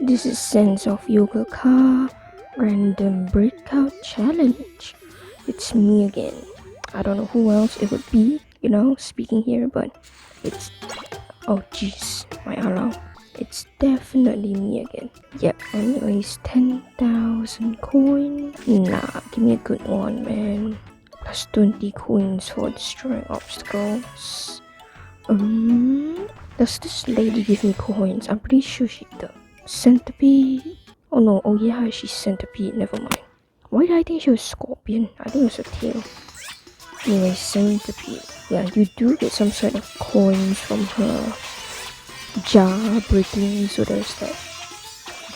This is Sense of Yoga Car Random Breakout Challenge. It's me again. I don't know who else it would be, speaking here, but it's... Oh jeez, my alarm. It's definitely me again. Yep, anyways, 10,000 coins. Nah, give me a good one, man. Plus 20 coins for destroying obstacles. Does this lady give me coins? I'm pretty sure she does. Centipede. Oh no, oh yeah, she's centipede, never mind. Why did I think she was scorpion? I think it was a tail. Anyway, centipede. Yeah, you do get some sort of coins from her jar breaking, so there's that.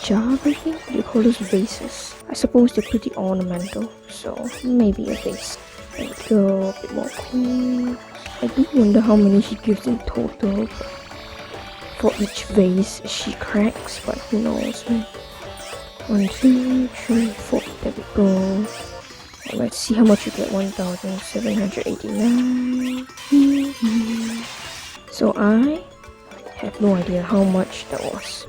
Jar breaking? What do you call those vases? I suppose they're pretty ornamental, so maybe a vase. There we go, a bit more coins. I do wonder how many she gives in total for each vase she cracks, but who knows, man. 1, 2, 3, 4. There we go. Let's see how much you get. 1,789. So I have no idea how much that was,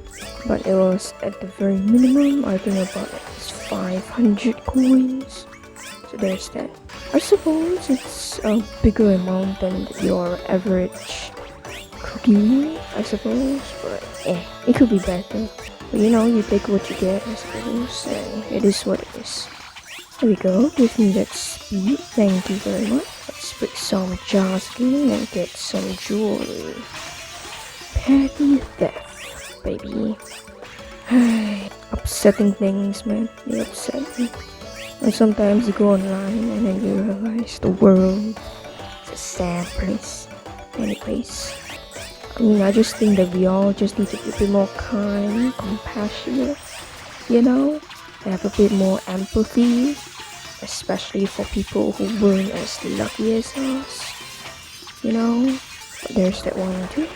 but it was at the very minimum. I think about 500 coins. So there's that. I suppose it's a bigger amount than your average cookie, I suppose, but it could be better. But you take what you get, I suppose, and it is what it is. There we go, give me that speed, thank you very much. Let's break some jars again and get some jewelry. Petty theft, baby. Upsetting things, man, they upset me. And sometimes you go online and then you realize the world is a sad place. Anyways, I just think that we all just need to be a bit more kind, compassionate, have a bit more empathy, especially for people who weren't as lucky as us, But there's that one too.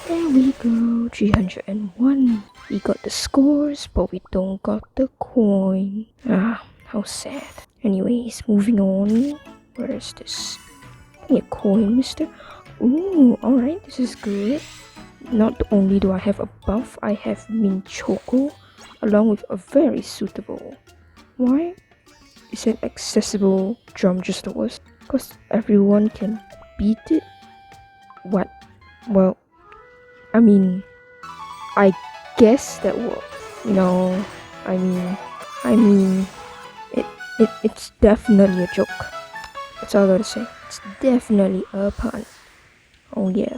There we go, 301. We got the scores, but we don't got the coin. How sad. Anyways, moving on. Where is this? Give me a coin, mister. Ooh, alright, this is good. Not only do I have a buff, I have mint choco, along with a very suitable. Why is it accessible drum just the worst? Because everyone can beat it? What? Well, I guess that will, it's definitely a joke. That's all I gotta say. It's definitely a pun. Oh yeah.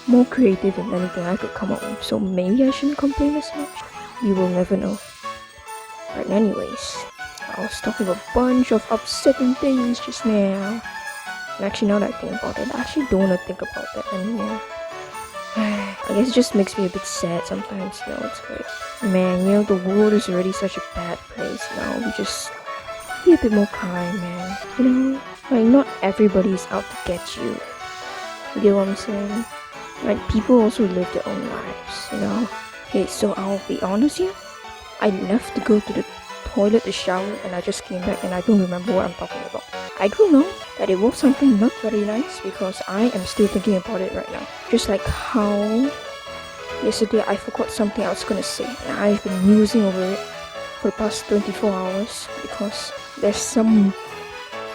More creative than anything I could come up with, so maybe I shouldn't complain as much. You will never know. Right, anyways, I was talking about a bunch of upsetting things just now. And actually, now that I think about it, I actually don't want to think about that anymore. I guess it just makes me a bit sad sometimes, it's like, man, the world is already such a bad place now. We just be a bit more kind, man. Like, not everybody's out to get you. You get what I'm saying? Like, people also live their own lives, Okay, so I'll be honest here. I left to go to the toilet to shower, and I just came back and I don't remember what I'm talking about. I do know that it was something not very nice because I am still thinking about it right now. Just like how yesterday I forgot something I was gonna say, and I've been musing over it for the past 24 hours because there's some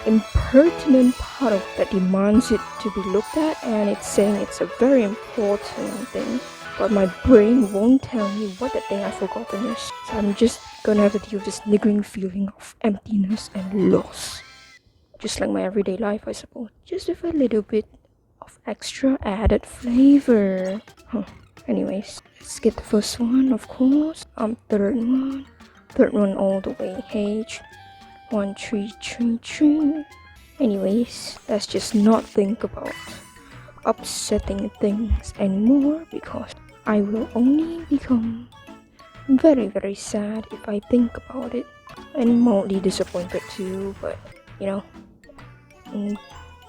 impertinent part of that demands it to be looked at, and it's saying it's a very important thing, but my brain won't tell me what that thing I've forgotten is. So I'm just gonna have to deal with this niggling feeling of emptiness and loss. Just like my everyday life, I suppose. Just with a little bit of extra added flavor. Anyways, let's get the first one, of course. Third one all the way. H 1333. Anyways, let's just not think about upsetting things anymore because I will only become very, very sad if I think about it, and mildly disappointed too, but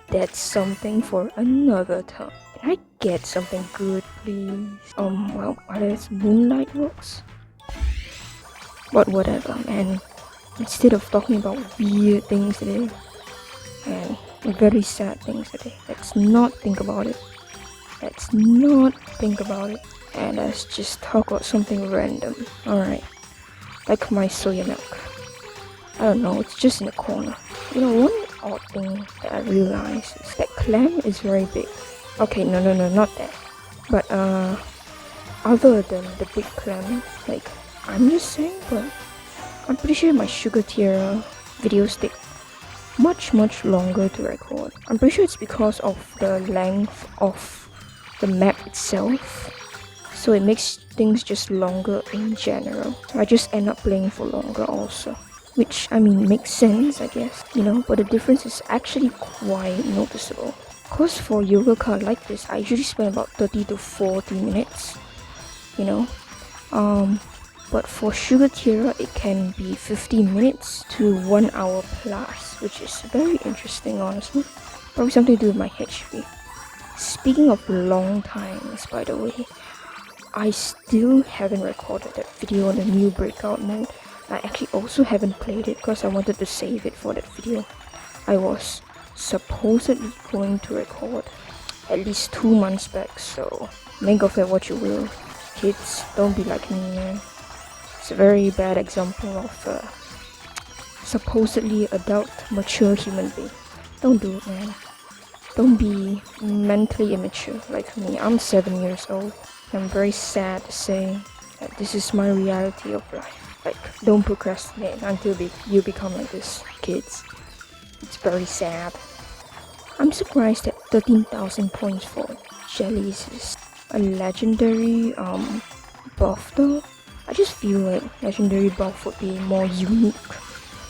that's something for another time. Can I get something good, please? Well, are there moonlight rocks? But whatever, man. Instead of talking about weird things today and very sad things today, let's not think about it. And let's just talk about something random. Alright. Like my soya milk. I don't know, it's just in the corner. You know, one odd thing that I realized is that clam is very big. Okay, no, not that. But other than the big clam, like, I'm just saying, but I'm pretty sure my sugar tier videos take much longer to record. I'm pretty sure it's because of the length of the map itself. So it makes things just longer in general. So I just end up playing for longer also. Which, I mean, makes sense, I guess, you know, but the difference is actually quite noticeable. Cause for yoga card like this, I usually spend about 30 to 40 minutes, you know. But for sugar tier, it can be 50 minutes to 1 hour plus, which is very interesting, honestly. Probably something to do with my HP. Speaking of long times, by the way, I still haven't recorded that video on the new Breakout mode. I actually also haven't played it because I wanted to save it for that video. I was supposedly going to record at least 2 months back, so make of that what you will. Kids, don't be like me, man. It's a very bad example of a supposedly adult, mature human being. Don't do it, man. Don't be mentally immature like me. I'm 7 years old. I'm very sad to say that this is my reality of life. Like, don't procrastinate until you become like this, kids. It's very sad. I'm surprised that 13,000 points for jellies is a legendary buff though. I just feel like legendary buff would be more unique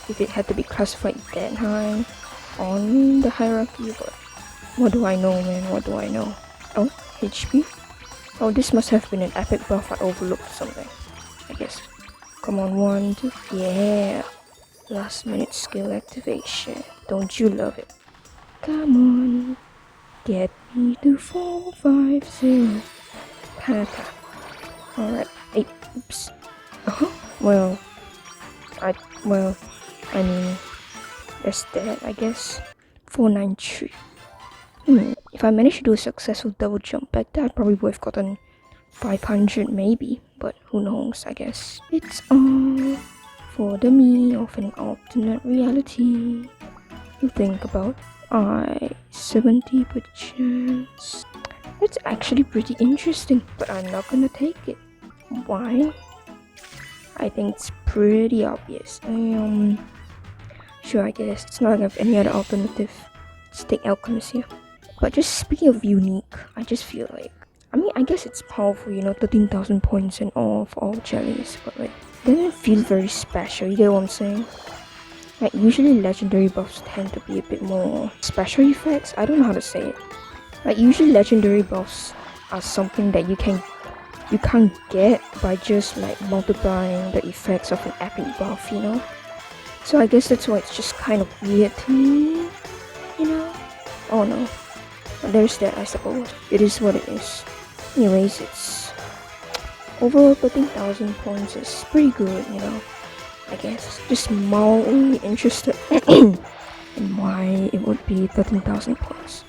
if it had to be classified that high on the hierarchy, but what do I know, man? What do I know? Oh, HP? Oh, this must have been an epic buff. I overlooked something, I guess. Come on, 1, 2, yeah! Last minute skill activation. Don't you love it? Come on, get me to 450. Pata. Alright, 8, oops. Well, I mean, that's that, I guess. 493. If I managed to do a successful double jump back there, I probably would have gotten 500 maybe, but who knows, I guess. It's all for the me of an alternate reality to think about. I 70 per chance. That's actually pretty interesting, but I'm not gonna take it. Why? I think it's pretty obvious. Sure, I guess it's not like I have any other alternative. Let's take Alchemist here. But just speaking of unique, I just feel like, I mean, I guess it's powerful, you know, 13,000 points and all for all jellies, but like, doesn't feel very special, you get what I'm saying? Like, usually legendary buffs tend to be a bit more special effects, I don't know how to say it. Like, usually legendary buffs are something that you can't get by just like multiplying the effects of an epic buff, you know? So I guess that's why it's just kind of weird to me, you know? Oh no. But there's that, I suppose. It is what it is. Anyways, it's overall 13,000 points is pretty good, you know. I guess just mildly interested in why it would be 13,000 points.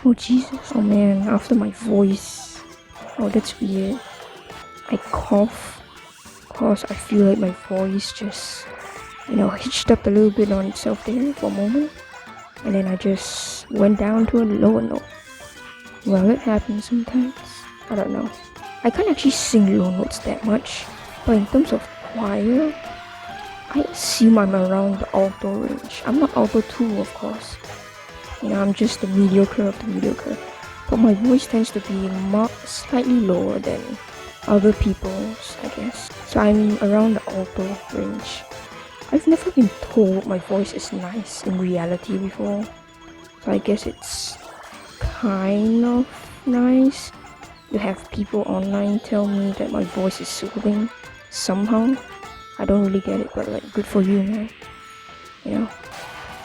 Oh Jesus! Oh man! After my voice. Oh, that's weird. I cough cause I feel like my voice just, you know, hitched up a little bit on itself there for a moment. And then I just went down to a lower note. Well, it happens sometimes. I don't know. I can't actually sing low notes that much, but in terms of choir, I assume I'm around the alto range. I'm not alto 2, of course. You know, I'm just the mediocre of the mediocre. But my voice tends to be slightly lower than other people's, I guess. So I'm around the alto range. I've never been told my voice is nice in reality before, so I guess it's kind of nice to have people online tell me that my voice is soothing somehow. I don't really get it, but like, good for you, man. You know,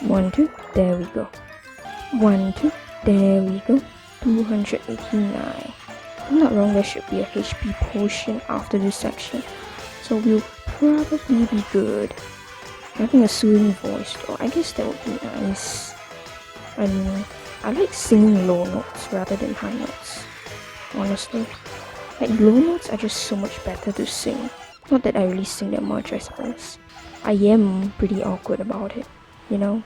1, 2, there we go. 1, 2, there we go. 289. If I'm not wrong, there should be a HP potion after this section, so we'll probably be good. Having a soothing voice though, I guess that would be nice. I mean, I like singing low notes rather than high notes, honestly. Like low notes are just so much better to sing. Not that I really sing that much, I suppose. I am pretty awkward about it,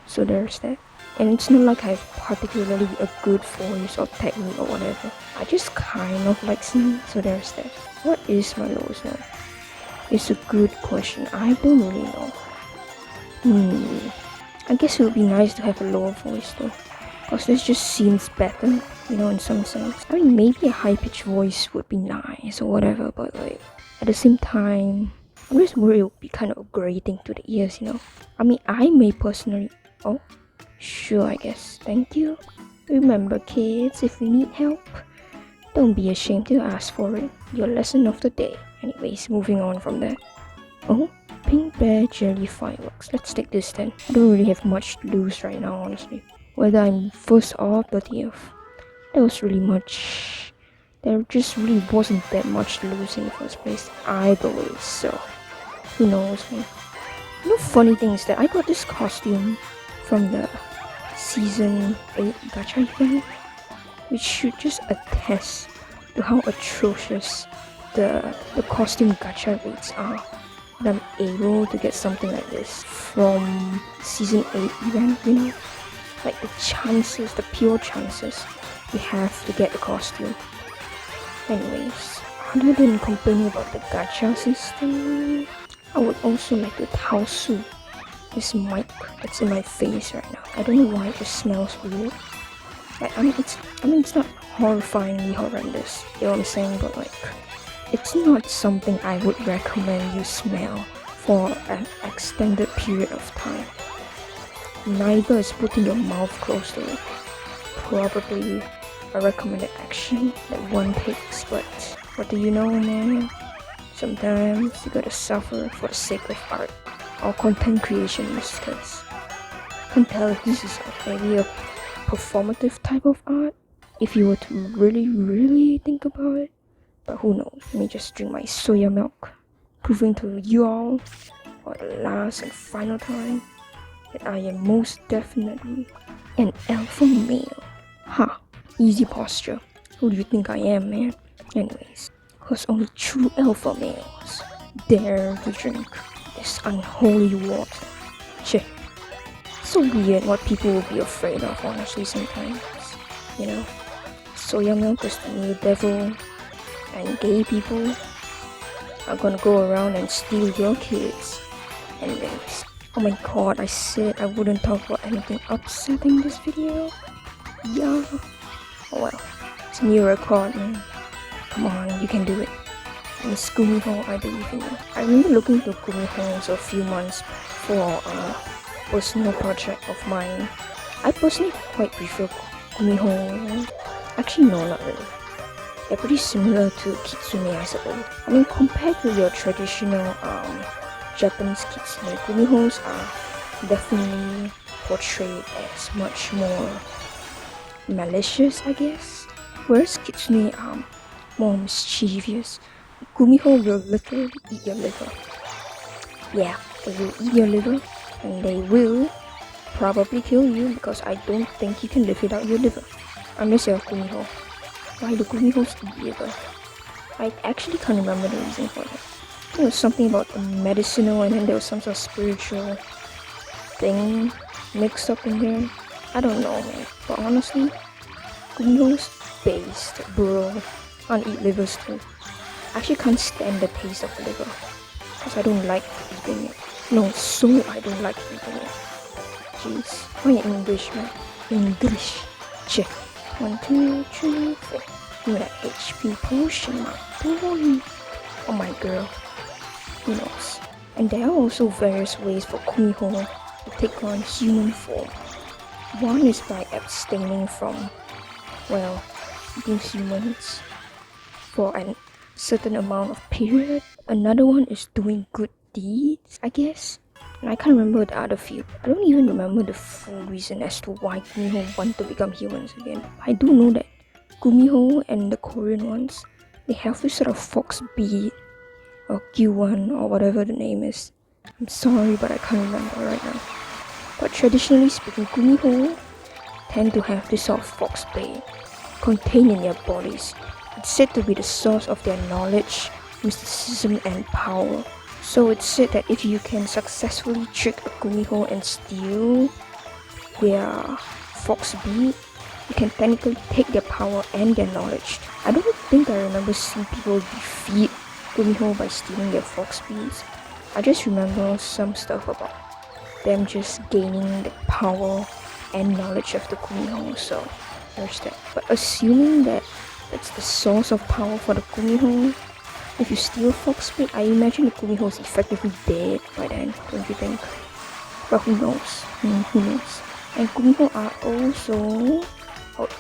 so there's that. And it's not like I have particularly a good voice or technique or whatever. I just kind of like singing, so there's that. What is my lowest note? It's a good question. I don't really know. I guess it would be nice to have a lower voice though, because this just seems better, in some sense. I mean, maybe a high-pitched voice would be nice or whatever, but like, at the same time, I'm just worried it would be kind of grating to the ears, I mean, I may personally... Oh, sure, I guess. Thank you. Remember, kids, if you need help, don't be ashamed to ask for it. Your lesson of the day. Anyways, moving on from that. Oh, pink bear jelly fireworks. Let's take this then. I don't really have much to lose right now, honestly. Whether I'm first or 30th, there just really wasn't that much to lose in the first place, I believe, so who knows, man. Funny thing is that I got this costume from the season 8 gacha event, which should just attest to how atrocious the costume gacha rates are. That I'm able to get something like this from season 8 event, like the chances, the pure chances you have to get the costume. Anyways, other than complaining about the gacha system, I would also like to taosu this mic that's in my face right now. I don't know why it just smells weird. Like, it's not horrifyingly horrendous, you know what I'm saying, but like, it's not something I would recommend you smell for an extended period of time. Neither is putting your mouth close to it. Probably a recommended action that one takes, but what do you know, man? Sometimes you gotta suffer for the sake of art or content creation in this case. Can't tell if this is maybe a performative type of art if you were to really think about it, but who knows. Let me just drink my soya milk, proving to you all for the last and final time that I am most definitely an alpha male. Ha! Easy posture. Who do you think I am, man? Anyways, cause only true alpha males dare to drink this unholy water. Che. So weird what people will be afraid of, honestly, sometimes. Soya milk is the new devil, and gay people are gonna go around and steal your kids. Anyways, oh my god, I said I wouldn't talk about anything upsetting this video. Yeah. Oh well, it's a new record, man. Come on, you can do it. Miss Gumiho, I believe in you. I remember looking to Gumiho a few months for a personal project of mine. I personally quite prefer Gumiho. Actually, no, not really. They're pretty similar to Kitsune, I suppose. I mean, compared to your traditional Japanese Kitsune, Gumihos are definitely portrayed as much more malicious, I guess. Whereas Kitsune are more mischievous. Gumiho will literally eat your liver. Yeah, they will eat your liver, and they will probably kill you, because I don't think you can live without your liver. Unless you're Gumiho. Why do Gumihos eat liver? I actually can't remember the reason for that. There was something about the medicinal, and then there was some sort of spiritual thing mixed up in there. I don't know, man. But honestly, Gumihos based, bro. Can't eat livers too. I actually can't stand the taste of liver, because I don't like eating it. No, so I don't like eating it. Jeez. Oh yeah, English, man. English. Check. 1, 2, 3, 4. Give me that HP potion, man. Boy. Oh my girl. Who knows? And there are also various ways for Kumiho to take on human form. One is by abstaining from, well, eating humans for a certain amount of period. Another one is doing good deeds, I guess. And I can't remember the other few. I don't even remember the full reason as to why Kumiho want to become humans again. I do know that Kumiho and the Korean ones, they have this sort of fox bead or Q1 or whatever the name is. I'm sorry, but I can't remember right now. But traditionally speaking, Kumiho tend to have this sort of fox bead contained in their bodies It's said to be the source of their knowledge, mysticism, and power. So it's said that if you can successfully trick a Gumiho and steal their fox bead, you can technically take their power and their knowledge. I don't think I remember seeing people defeat Gumiho by stealing their fox beads. I just remember some stuff about them just gaining the power and knowledge of the Kumiho, so there's that. But assuming that that's the source of power for the Kumiho, if you steal fox bead, I imagine the Kumiho is effectively dead by then, don't you think? But who knows? Who knows? And Kumiho are also,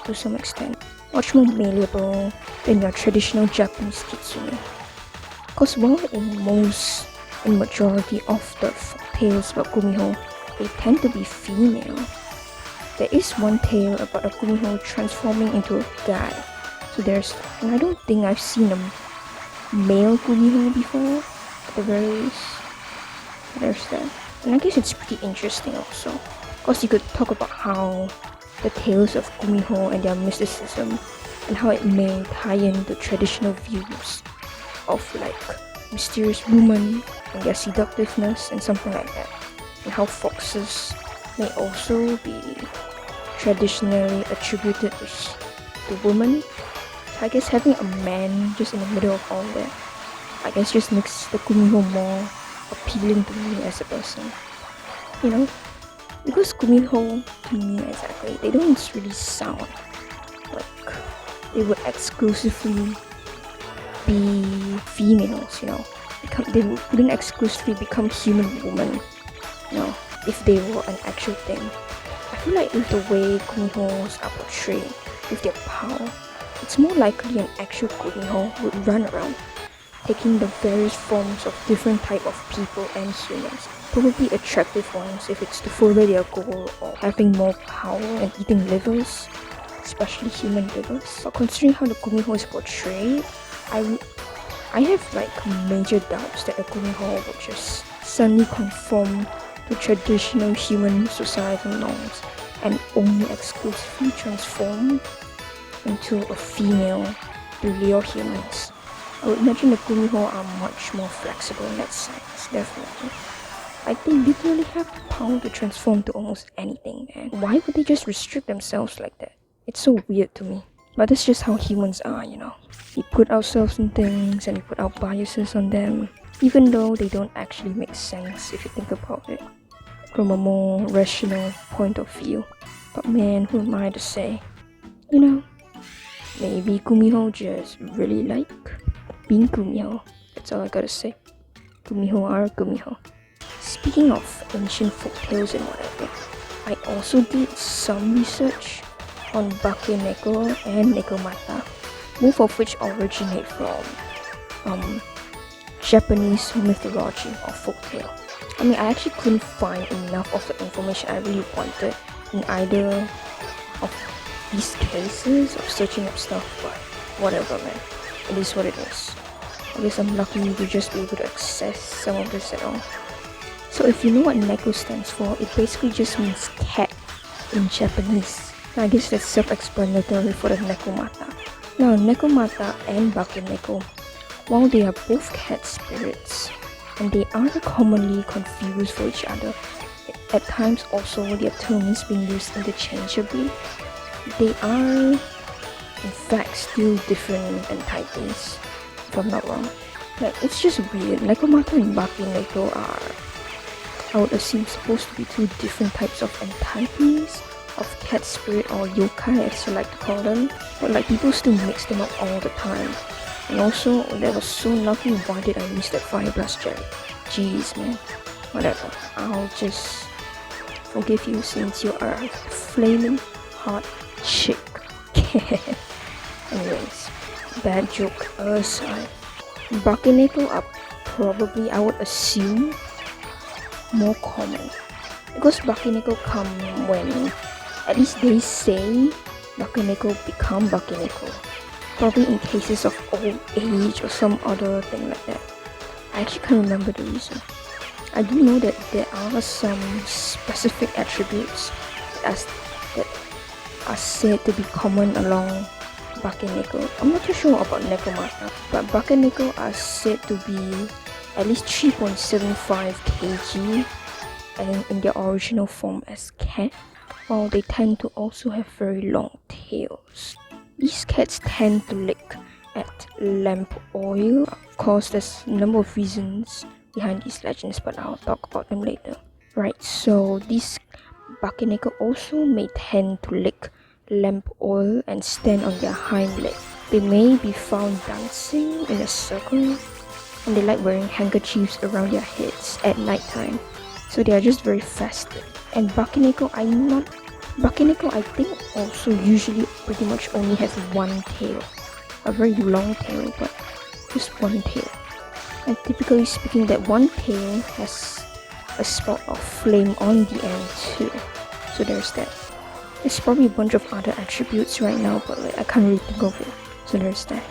to some extent, much more malleable than your traditional Japanese kitsune. Because while in majority of the tales about Gumiho, they tend to be female, there is one tale about a Gumiho transforming into a guy. So and I don't think I've seen a male Gumiho before, at the very least. There's that. And I guess it's pretty interesting also, because you could talk about how the tales of Gumiho and their mysticism, and how it may tie in the traditional views of like mysterious women and their seductiveness and something like that, and how foxes may also be traditionally attributed to women. So I guess having a man just in the middle of all that, I guess just makes the Kumiho more appealing to me as a person, you know, because Kumiho to me exactly, they don't really sound like they would exclusively be females, you know. They wouldn't exclusively become human women, you know, if they were an actual thing. I feel like with the way Kumihos are portrayed, with their power, it's more likely an actual Kumiho would run around, taking the various forms of different type of people and humans. Probably attractive ones if it's to further their goal of having more power and eating livers, especially human livers. But considering how the Kumiho is portrayed, I have like major doubts that the Kumiho would just suddenly conform to traditional human societal norms and only exclusively transform into a female to lure humans. I would imagine the Kumiho are much more flexible in that sense, definitely. Like they literally have the power to transform to almost anything, and why would they just restrict themselves like that? It's so weird to me. But that's just how humans are, you know. We put ourselves in things and we put our biases on them, even though they don't actually make sense if you think about it from a more rational point of view. But man, who am I to say? You know, maybe Kumiho just really like being Kumiho. That's all I gotta say. Kumiho are Kumiho. Speaking of ancient folktales and whatever, I also did some research on Bakeneko and Nekomata, both of which originate from Japanese mythology or folktale. I mean, I actually couldn't find enough of the information I really wanted in either of these cases of searching up stuff, but whatever, man. It is what it is. I guess I'm lucky to just be able to access some of this at all. So if you know what Neko stands for, it basically just means cat in Japanese. I guess that's self-explanatory for the Nekomata. Now, Nekomata and Bakeneko, while they are both cat spirits, and they are commonly confused for each other, at times also their terms being used interchangeably, they are in fact still different entities, if I'm not wrong. Like, it's just weird. Nekomata and Bakeneko are, I would assume, supposed to be two different types of entities of cat spirit or yokai as you like to call them, but like people still mix them up all the time. And also, that was so lucky, why did I miss that fire blast jelly? Jeez, man. Whatever, I'll just forgive you since you are a flaming hot chick. Anyways, bad joke aside, Bakeneko are probably, I would assume, more common, because Bakeneko come when, at least they say, Bakeneko become Bakeneko, probably in cases of old age or some other thing like that. I actually can't remember the reason. I do know that there are some specific attributes that are said to be common along Bakeneko. I'm not too sure about Nekomata, but Bakeneko are said to be at least 3.75 kg and in their original form as cat, while they tend to also have very long tails. These cats tend to lick at lamp oil. Of course, there's a number of reasons behind these legends, but I'll talk about them later. Right, so these Bakeneko also may tend to lick lamp oil and stand on their hind legs. They may be found dancing in a circle, and they like wearing handkerchiefs around their heads at nighttime. So they are just very festive. And Bakeneko, I think also usually pretty much only has one tail. A very long tail, but just one tail. And typically speaking, that one tail has a spot of flame on the end too. So there's that. There's probably a bunch of other attributes right now, but I can't really think of it. So there's that.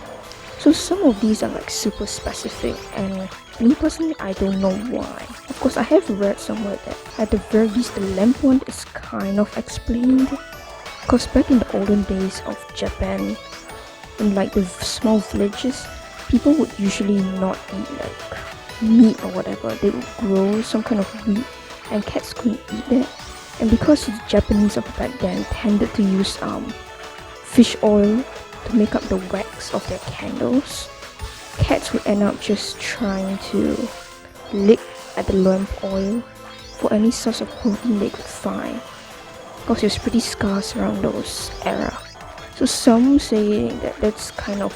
So some of these are super specific, and me personally, I don't know why. Of course, I have read somewhere that at the very least the lamp one is kind of explained. Because back in the olden days of Japan, in the small villages, people would usually not eat meat or whatever. They would grow some kind of wheat, and cats couldn't eat that. And because the Japanese of back then tended to use fish oil to make up the wax of their candles, cats would end up just trying to lick at the lamp oil for any source of protein they could find, because it was pretty scarce around those era. So some say that that's kind of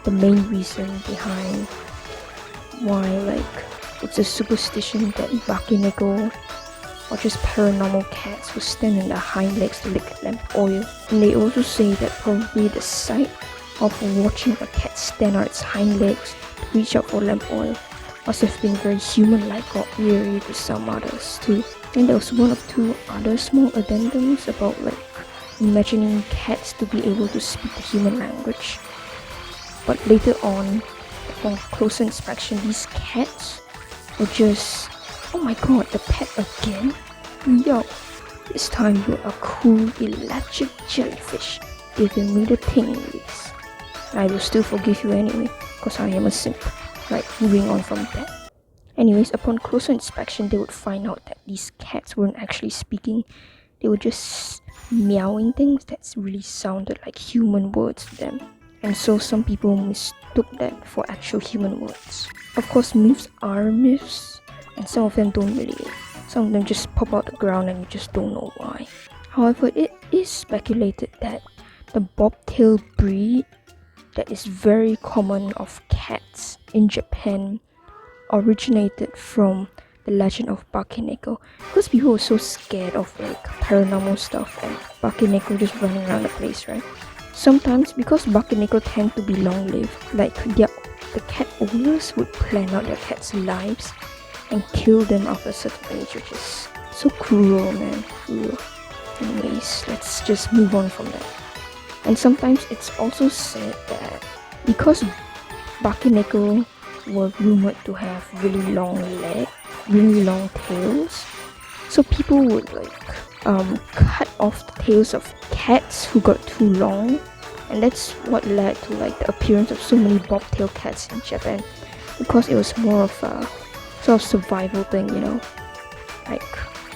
the main reason behind why it's a superstition that Bakeneko or just paranormal cats will stand on their hind legs to lick lamp oil. And they also say that probably the sight of watching a cat stand on its hind legs to reach out for lamp oil must have been very human-like or eerie to some others too. And there was one of two other small addendums about imagining cats to be able to speak the human language. But later on, upon closer inspection, these cats were just, oh my god, the pet again? Yo, this time you're a cool electric jellyfish giving me the tinglies. I will still forgive you anyway, because I am a simp. Right, moving on from that. Anyways, upon closer inspection, they would find out that these cats weren't actually speaking. They were just meowing things that really sounded like human words to them. And so some people mistook that for actual human words. Of course, myths are myths, and some of them don't really. Some of them just pop out the ground and you just don't know why. However, it is speculated that the bobtail breed that is very common of cats in Japan originated from the legend of Bakeneko, because people were so scared of paranormal stuff and Bakeneko just running around the place, right? Sometimes because Bakeneko tend to be long-lived, the cat owners would plan out their cats' lives and kill them after a certain age, which is so cruel, man. Cruel. Anyways, let's just move on from that. And sometimes it's also said that because Bakeneko were rumored to have really long legs, really long tails, so people would cut off the tails of cats who got too long, and that's what led to the appearance of so many bobtail cats in Japan, because it was more of a sort of survival thing,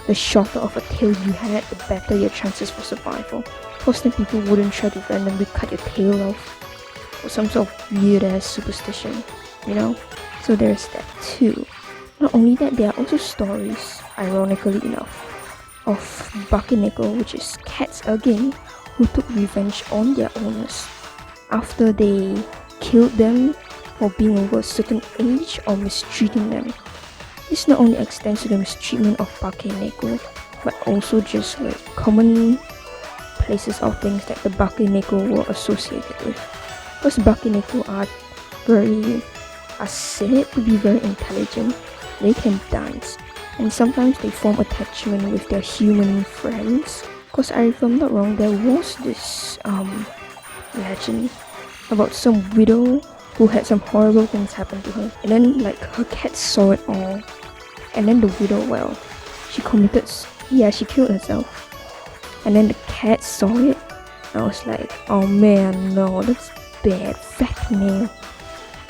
the shorter of a tail you had, the better your chances for survival. Of course, then people wouldn't try to randomly cut your tail off, or some sort of weird ass superstition, So there's that too. Not only that, there are also stories, ironically enough, of Bakeneko, which is cats again, who took revenge on their owners after they killed them for being over a certain age or mistreating them. This not only extends to the mistreatment of Bakeneko, but also just common places or things that the Bakeneko were associated with. Because Bakeneko are said to be very intelligent. They can dance, and sometimes they form attachment with their human friends. Because if I'm not wrong, there was this legend about some widow who had some horrible things happen to her, and then her cat saw it all, and then the widow, she killed herself, and then the cat saw it, I was like, oh man, no, that's bad, fat nail.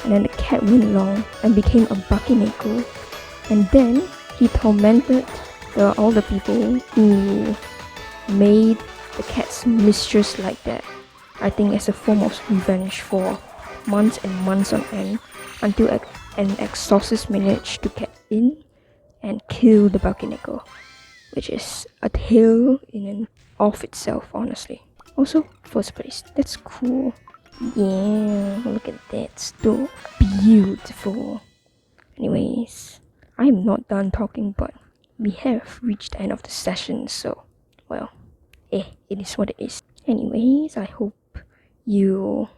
And then the cat went along and became a Bakineko. And then he tormented all the people who made the cat's mistress like that. I think as a form of revenge for months and months on end, until an exorcist managed to get in and kill the Bakineko, which is a tale in and of itself, honestly. Also, first place, that's cool. Yeah, look at that, so beautiful. Anyways, I'm not done talking, but we have reached the end of the session, so, well, it is what it is. Anyways, I hope you,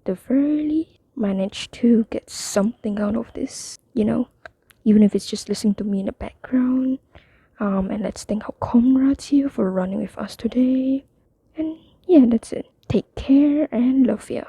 the very least, managed to get something out of this, even if it's just listening to me in the background. And let's thank our comrades here for running with us today. And yeah, that's it. Take care and love ya.